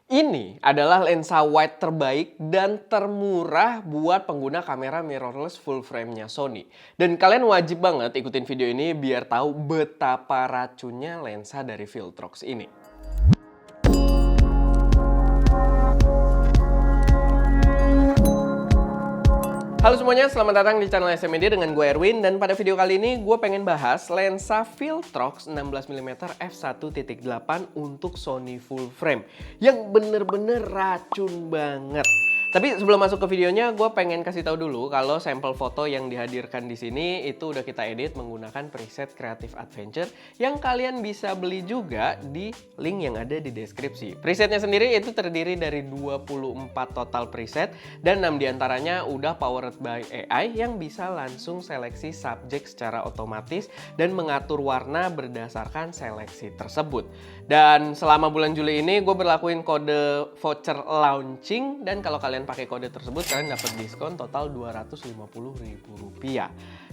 Ini adalah lensa wide terbaik dan termurah buat pengguna kamera mirrorless full frame-nya Sony. Dan kalian wajib banget ikutin video ini biar tahu betapa racunnya lensa dari Viltrox ini. Halo semuanya, selamat datang di channel SM Media dengan gue Erwin. Dan pada video kali ini gue pengen bahas lensa Viltrox 16mm f1.8 untuk Sony full frame yang bener-bener racun banget. Tapi sebelum masuk ke videonya, gue pengen kasih tahu dulu kalau sampel foto yang dihadirkan di sini itu udah kita edit menggunakan preset Creative Adventure yang kalian bisa beli juga di link yang ada di deskripsi. Presetnya sendiri itu terdiri dari 24 total preset dan 6 diantaranya udah powered by AI yang bisa langsung seleksi subjek secara otomatis dan mengatur warna berdasarkan seleksi tersebut. Dan selama bulan Juli ini gue berlakuin kode voucher launching dan kalau kalian pakai kode tersebut kalian dapat diskon total Rp250.000.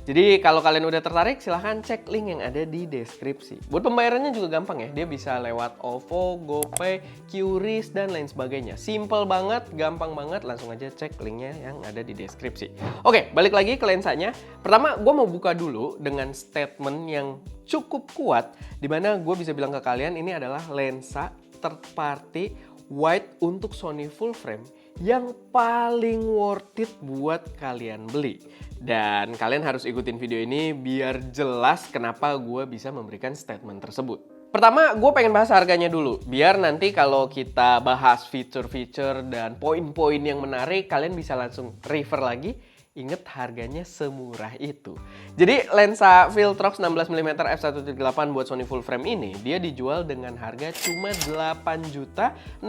Jadi kalau kalian udah tertarik silahkan cek link yang ada di deskripsi. Buat pembayarannya juga gampang ya, dia bisa lewat OVO, GoPay, QRIS dan lain sebagainya. Simple banget, gampang banget, langsung aja cek linknya yang ada di deskripsi. Oke, balik lagi ke lensanya. Pertama gue mau buka dulu dengan statement yang cukup kuat dimana gue bisa bilang ke kalian ini adalah lensa third party wide untuk Sony full frame yang paling worth it buat kalian beli. Dan kalian harus ikutin video ini biar jelas kenapa gue bisa memberikan statement tersebut. Pertama, gue pengen bahas harganya dulu. Biar nanti kalau kita bahas fitur-fitur dan poin-poin yang menarik, kalian bisa langsung refer lagi. Ingat harganya semurah itu. Jadi lensa Viltrox 16mm f1.8 buat Sony full frame ini dia dijual dengan harga cuma Rp8.690.000.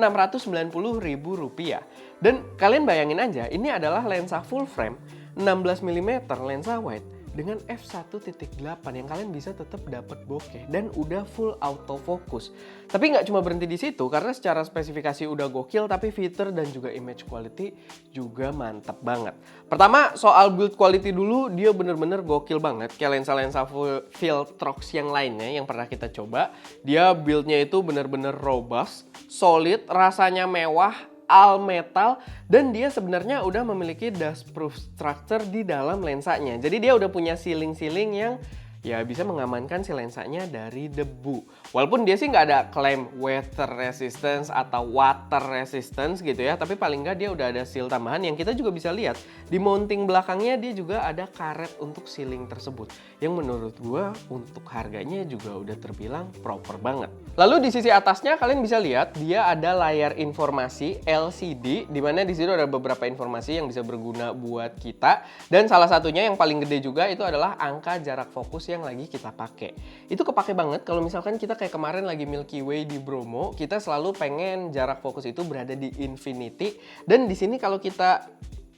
Dan kalian bayangin aja ini adalah lensa full frame 16mm lensa wide dengan f1.8 yang kalian bisa tetap dapat bokeh dan udah full autofocus. Tapi nggak cuma berhenti di situ karena secara spesifikasi udah gokil tapi fitur dan juga image quality juga mantap banget. Pertama soal build quality dulu, dia bener-bener gokil banget kayak lensa-lensa Viltrox yang lainnya yang pernah kita coba. Dia buildnya itu bener-bener robust, solid, rasanya mewah, all metal, dan dia sebenarnya udah memiliki dustproof structure di dalam lensanya. Jadi dia udah punya sealing-sealing yang ya bisa mengamankan si lensanya dari debu. Walaupun dia sih nggak ada klaim weather resistance atau water resistance gitu ya, tapi paling nggak dia udah ada seal tambahan yang kita juga bisa lihat di mounting belakangnya dia juga ada karet untuk sealing tersebut. Yang menurut gua untuk harganya juga udah terbilang proper banget. Lalu di sisi atasnya kalian bisa lihat dia ada layar informasi LCD di mana di situ ada beberapa informasi yang bisa berguna buat kita dan salah satunya yang paling gede juga itu adalah angka jarak fokus yang lagi kita pakai. Itu kepake banget kalau misalkan kita kayak kemarin lagi Milky Way di Bromo, kita selalu pengen jarak fokus itu berada di infinity dan di sini kalau kita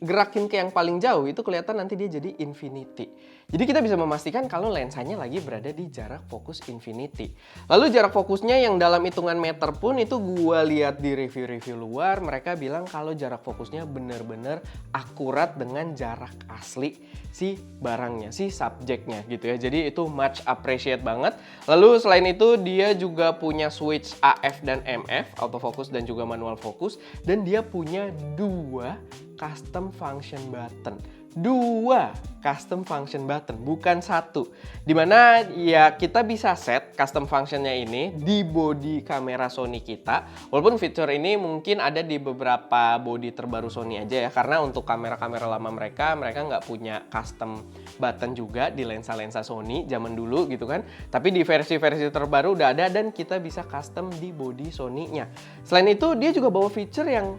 gerakin ke yang paling jauh itu kelihatan nanti dia jadi infinity. Jadi kita bisa memastikan kalau lensanya lagi berada di jarak fokus infinity. Lalu jarak fokusnya yang dalam hitungan meter pun itu gua lihat di review-review luar, mereka bilang kalau jarak fokusnya benar-benar akurat dengan jarak asli si barangnya, si subjeknya gitu ya. Jadi itu much appreciate banget. Lalu selain itu dia juga punya switch AF dan MF, autofocus dan juga manual focus, dan dia punya dua custom function button. Dua custom function button, bukan satu. Dimana ya kita bisa set custom functionnya ini di body kamera Sony kita. Walaupun fitur ini mungkin ada di beberapa body terbaru Sony aja ya. Karena untuk kamera-kamera lama mereka nggak punya custom button juga di lensa-lensa Sony zaman dulu gitu kan. Tapi di versi-versi terbaru udah ada dan kita bisa custom di body Sony-nya. Selain itu dia juga bawa fitur yang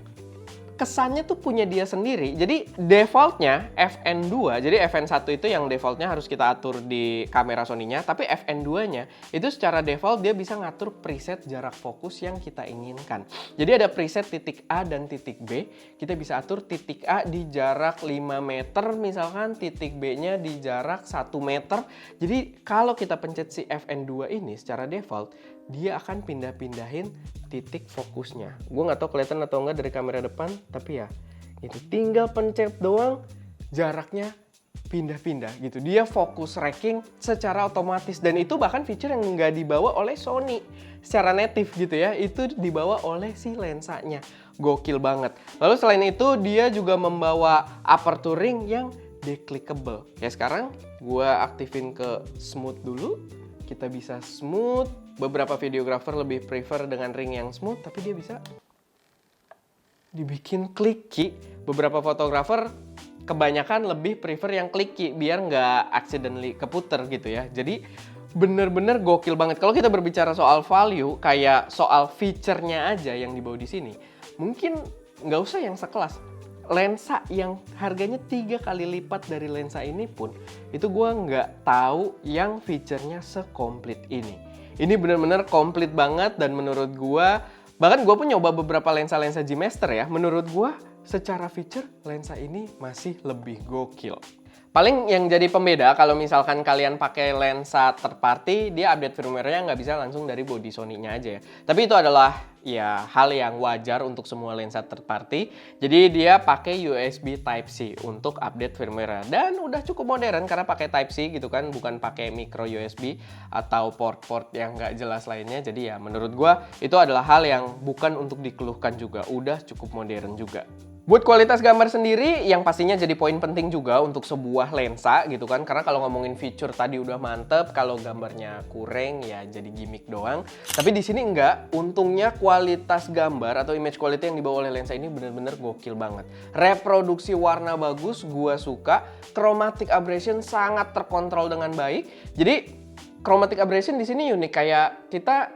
kesannya tuh punya dia sendiri. Jadi defaultnya FN2, jadi FN1 itu yang defaultnya harus kita atur di kamera Sony-nya, tapi FN2-nya itu secara default dia bisa ngatur preset jarak fokus yang kita inginkan. Jadi ada preset titik A dan titik B, kita bisa atur titik A di jarak 5 meter misalkan, titik B-nya di jarak 1 meter. Jadi kalau kita pencet si FN2 ini secara default, dia akan pindah-pindahin titik fokusnya. Gue nggak tahu kelihatan atau nggak dari kamera depan, tapi ya itu tinggal pencet doang, jaraknya pindah-pindah gitu. Dia fokus tracking secara otomatis dan itu bahkan feature yang nggak dibawa oleh Sony secara native gitu ya. Itu dibawa oleh si lensanya. Gokil banget. Lalu selain itu dia juga membawa aperture ring yang declickable. Ya sekarang gua aktifin ke smooth dulu. Kita bisa smooth. Beberapa videographer lebih prefer dengan ring yang smooth, tapi dia bisa dibikin clicky. Beberapa fotografer kebanyakan lebih prefer yang clicky biar nggak accidentally keputer gitu ya. Jadi bener-bener gokil banget. Kalau kita berbicara soal value, kayak soal feature-nya aja yang dibawa di sini, mungkin nggak usah yang sekelas. Lensa yang harganya 3 kali lipat dari lensa ini pun, itu gue nggak tahu yang feature-nya sekomplit ini. Ini bener-bener komplit banget dan menurut gue, bahkan gue pun nyoba beberapa lensa-lensa G-Master ya, menurut gue secara feature lensa ini masih lebih gokil. Paling yang jadi pembeda kalau misalkan kalian pakai lensa third party, dia update firmware-nya nggak bisa langsung dari body Sony-nya aja ya. Tapi itu adalah ya hal yang wajar untuk semua lensa third party. Jadi dia pakai USB Type-C untuk update firmware. Dan udah cukup modern karena pakai Type-C gitu kan, bukan pakai micro USB atau port-port yang nggak jelas lainnya. Jadi ya menurut gua itu adalah hal yang bukan untuk dikeluhkan juga, udah cukup modern juga. Buat kualitas gambar sendiri, yang pastinya jadi poin penting juga untuk sebuah lensa gitu kan. Karena kalau ngomongin feature tadi udah mantep, kalau gambarnya kurang ya jadi gimmick doang. Tapi di sini enggak, untungnya kualitas gambar atau image quality yang dibawa oleh lensa ini bener-bener gokil banget. Reproduksi warna bagus, gua suka. Chromatic aberration sangat terkontrol dengan baik. Jadi chromatic aberration di sini unik, kayak kita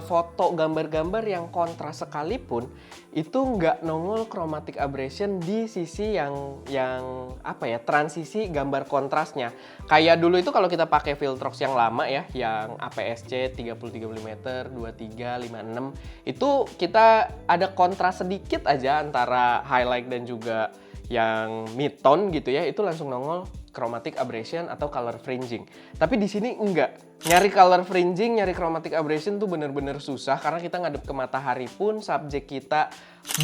foto gambar-gambar yang kontras sekalipun itu nggak nongol chromatic aberration di sisi yang apa ya, transisi gambar kontrasnya. Kayak dulu itu kalau kita pakai Viltrox yang lama ya, yang APS-C 30-35mm, 23-56, itu kita ada kontras sedikit aja antara highlight dan juga yang mid-tone gitu ya, itu langsung nongol chromatic aberration atau color fringing. Tapi di sini enggak. Nyari color fringing, nyari chromatic aberration tuh bener-bener susah karena kita ngadep ke matahari pun subjek kita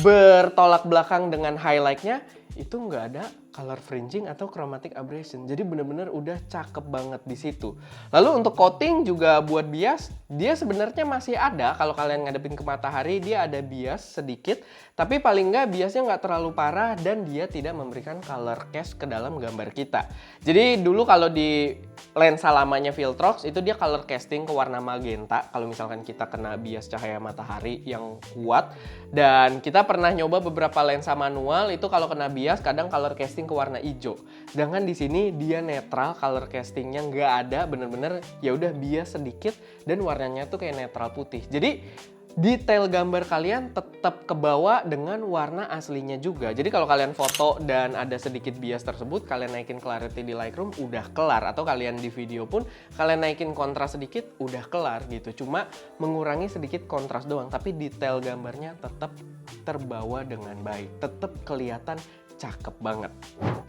bertolak belakang dengan highlightnya itu nggak ada color fringing atau chromatic aberration. Jadi bener-bener udah cakep banget di situ. Lalu untuk coating juga buat bias, dia sebenarnya masih ada. Kalau kalian ngadepin ke matahari, dia ada bias sedikit. Tapi paling nggak biasnya nggak terlalu parah dan dia tidak memberikan color cast ke dalam gambar kita. Jadi dulu kalau di lensa lamanya Viltrox itu dia color casting ke warna magenta kalau misalkan kita kena bias cahaya matahari yang kuat. Dan kita pernah nyoba beberapa lensa manual itu kalau kena bias kadang color casting ke warna hijau. Sedangkan di sini dia netral, color castingnya nggak ada, bener-bener ya udah bias sedikit dan warnanya tuh kayak netral putih. Jadi detail gambar kalian tetap kebawa dengan warna aslinya juga. Jadi kalau kalian foto dan ada sedikit bias tersebut, kalian naikin clarity di Lightroom udah kelar. Atau kalian di video pun kalian naikin kontras sedikit udah kelar gitu. Cuma mengurangi sedikit kontras doang, tapi detail gambarnya tetap terbawa dengan baik. Tetap kelihatan cakep banget.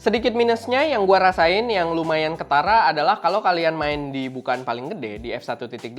Sedikit minusnya yang gua rasain yang lumayan ketara adalah kalau kalian main di bukaan paling gede di f1.8,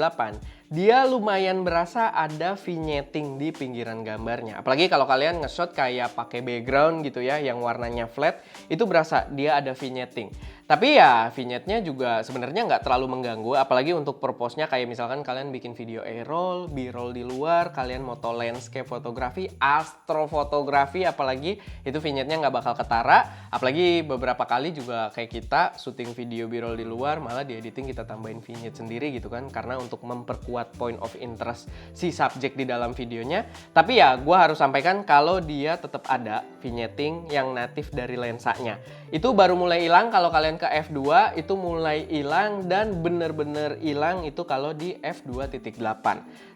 dia lumayan berasa ada vignetting di pinggiran gambarnya. Apalagi kalau kalian nge-shot kayak pakai background gitu ya yang warnanya flat, itu berasa dia ada vignetting. Tapi ya vignetnya juga sebenarnya nggak terlalu mengganggu, apalagi untuk purpose-nya kayak misalkan kalian bikin video A-roll, B-roll di luar, kalian moto landscape fotografi, astrofotografi, apalagi itu vignetnya nggak bakal ketara. Apalagi beberapa kali juga kayak kita syuting video B-roll di luar, malah di editing kita tambahin vignette sendiri gitu kan, karena untuk memperkuat point of interest si subjek di dalam videonya. Tapi ya gue harus sampaikan kalau dia tetap ada vignetting yang natif dari lensanya. Itu baru mulai hilang kalau kalian ke F2, itu mulai hilang dan bener-bener hilang itu kalau di F2.8.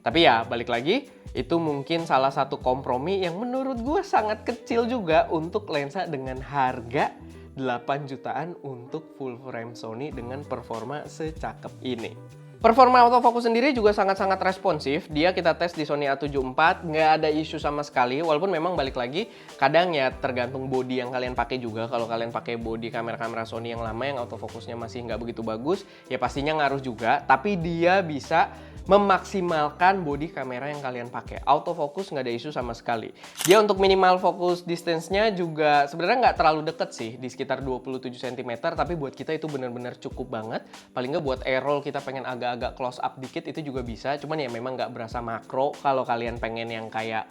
Tapi ya balik lagi, itu mungkin salah satu kompromi yang menurut gue sangat kecil juga untuk lensa dengan harga 8 jutaan untuk full frame Sony dengan performa secakep ini. Performa autofocus sendiri juga sangat-sangat responsif. Dia kita tes di Sony A7 IV, nggak ada isu sama sekali. Walaupun memang balik lagi, kadang ya tergantung body yang kalian pakai juga. Kalau kalian pakai body kamera-kamera Sony yang lama yang autofokusnya masih nggak begitu bagus, ya pastinya ngaruh juga. Tapi dia bisa memaksimalkan body kamera yang kalian pakai. Autofocus nggak ada isu sama sekali. Dia untuk minimal focus distance-nya juga sebenarnya nggak terlalu deket sih, di sekitar 27 cm. Tapi buat kita itu benar-benar cukup banget. Paling nggak buat A-roll kita pengen agak close up dikit itu juga bisa. Cuman ya memang nggak berasa makro kalau kalian pengen yang kayak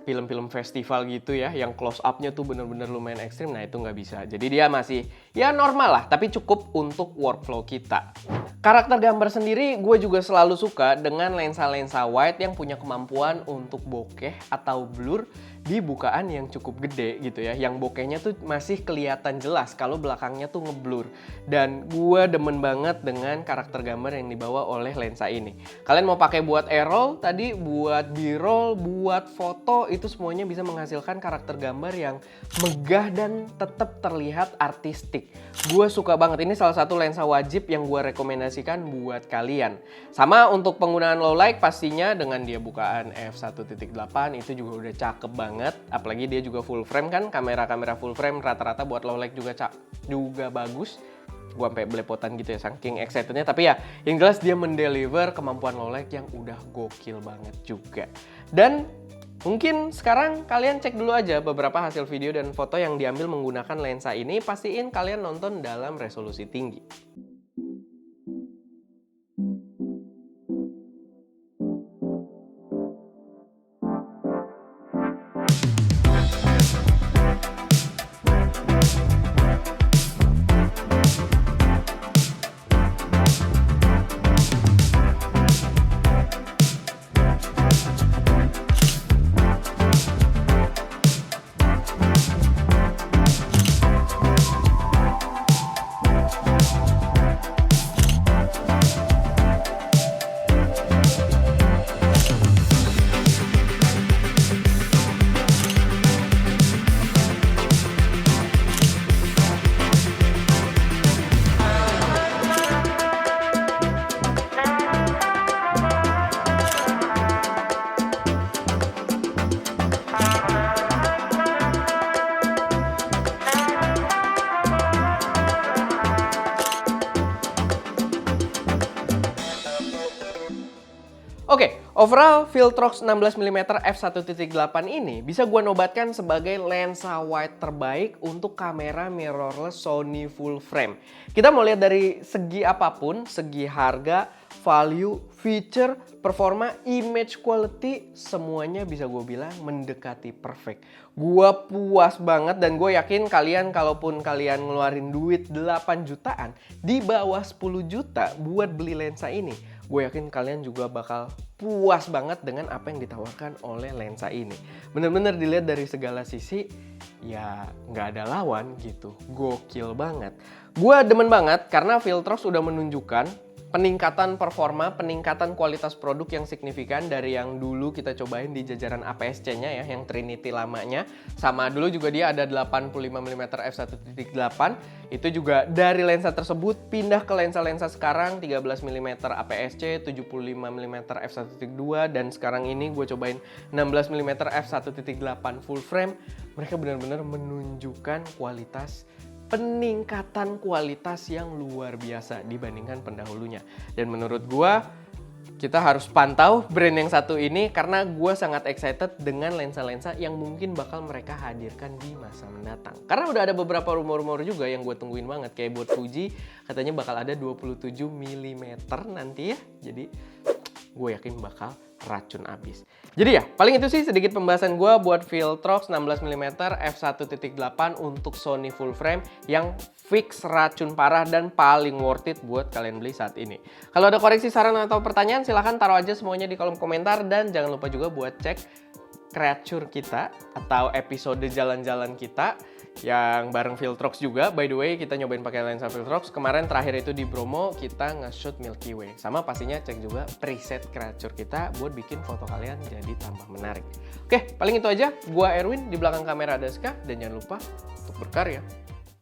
film-film festival gitu ya, yang close up-nya tuh bener-bener lumayan ekstrim, nah itu nggak bisa. Jadi dia masih ya normal lah, tapi cukup untuk workflow kita. Karakter gambar sendiri gue juga selalu suka dengan lensa-lensa wide yang punya kemampuan untuk bokeh atau blur di bukaan yang cukup gede gitu ya, yang bokehnya tuh masih kelihatan jelas kalau belakangnya tuh ngeblur. Dan gue demen banget dengan karakter gambar yang dibawa oleh lensa ini. Kalian mau pakai buat A-roll tadi, buat B-roll, buat foto, itu semuanya bisa menghasilkan karakter gambar yang megah dan tetap terlihat artistik. Gue suka banget, ini salah satu lensa wajib yang gue rekomendasikan buat kalian. Sama untuk penggunaan low light pastinya dengan dia bukaan f1.8 itu juga udah cakep banget. Apalagi dia juga full frame kan, kamera-kamera full frame rata-rata buat low light juga bagus. Gue sampai belepotan gitu ya saking excitednya. Tapi ya yang jelas dia mendeliver kemampuan low light yang udah gokil banget juga. Dan mungkin sekarang kalian cek dulu aja beberapa hasil video dan foto yang diambil menggunakan lensa ini. Pastiin kalian nonton dalam resolusi tinggi. Oke, overall Viltrox 16mm f1.8 ini bisa gue nobatkan sebagai lensa wide terbaik untuk kamera mirrorless Sony full frame. Kita mau lihat dari segi apapun, segi harga, value, feature, performa, image quality, semuanya bisa gue bilang mendekati perfect. Gue puas banget dan gue yakin kalian kalaupun kalian ngeluarin duit 8 jutaan di bawah 10 juta buat beli lensa ini, gue yakin kalian juga bakal puas banget dengan apa yang ditawarkan oleh lensa ini. Bener-bener dilihat dari segala sisi, ya nggak ada lawan gitu. Gokil banget. Gue demen banget karena Viltrox udah menunjukkan peningkatan performa, peningkatan kualitas produk yang signifikan dari yang dulu kita cobain di jajaran APS-C-nya ya, yang Trinity lamanya. Sama dulu juga dia ada 85mm f1.8. Itu juga dari lensa tersebut pindah ke lensa-lensa sekarang 13mm APS-C, 75mm f1.2 dan sekarang ini gue cobain 16mm f1.8 full frame. Mereka benar-benar menunjukkan peningkatan kualitas yang luar biasa dibandingkan pendahulunya. Dan menurut gua kita harus pantau brand yang satu ini karena gua sangat excited dengan lensa-lensa yang mungkin bakal mereka hadirkan di masa mendatang. Karena udah ada beberapa rumor-rumor juga yang gue tungguin banget, kayak buat Fuji katanya bakal ada 27mm nanti ya. Jadi gue yakin bakal racun abis. Jadi ya, paling itu sih sedikit pembahasan gue buat Viltrox 16mm f1.8 untuk Sony full frame yang fix racun parah dan paling worth it buat kalian beli saat ini. Kalau ada koreksi, saran, atau pertanyaan silahkan taruh aja semuanya di kolom komentar dan jangan lupa juga buat cek creature kita atau episode jalan-jalan kita yang bareng Viltrox juga. By the way, kita nyobain pakai lensa Viltrox. Kemarin terakhir itu di Bromo kita nge-shoot Milky Way. Sama pastinya cek juga preset creature kita buat bikin foto kalian jadi tambah menarik. Oke, paling itu aja. Gua Erwin, di belakang kamera ada Ska, dan jangan lupa untuk berkarya.